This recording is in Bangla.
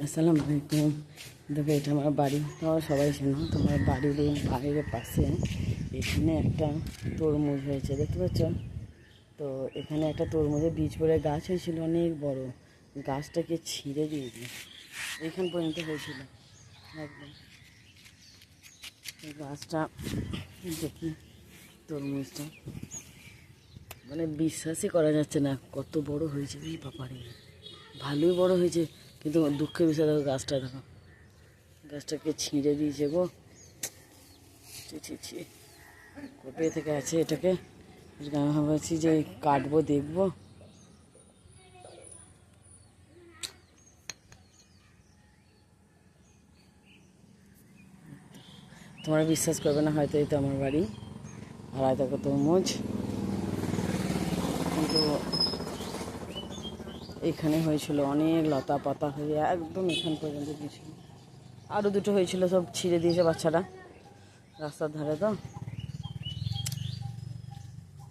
আসসালামু আলাইকুম। দেখো এটা আমার বাড়ি, তোমরা সবাই চেনো। তোমার বাড়ির বাইরের পাশে এখানে একটা তরমুজ হয়েছে, দেখতে পাচ্ছ? তো এখানে একটা তরমুজের বীজ পড়ে গাছ হয়েছিল, অনেক বড়। গাছটাকে ছিঁড়ে দিয়ে দিই, এইখান পর্যন্ত হয়েছিল একদম। এই গাছটা দেখি, তরমুজটা মানে বিশ্বাসই করা যাচ্ছে না কত বড় হয়েছে। এই বাবারে, ভালোই বড় হয়েছে, কিন্তু দুঃখের বিষয় দেখো গাছটা, দেখো গাছটাকে ছিঁড়ে দিয়েছে গো। ছি, কবে থেকে আছে এটাকে, আমি ভাবছি যে কাটবো, দেখবো। তোমরা বিশ্বাস করবে না হয়তো, এই তো আমার বাড়ি, আর হয়তো তরমুজ, কিন্তু এখানে হয়েছিল অনেক লতা পাতা হয়ে একদম এখান পর্যন্ত গিয়েছিল। আরও দুটো হয়েছিল, সব ছিঁড়ে দিয়েছে বাচ্চারা রাস্তার ধারে। তো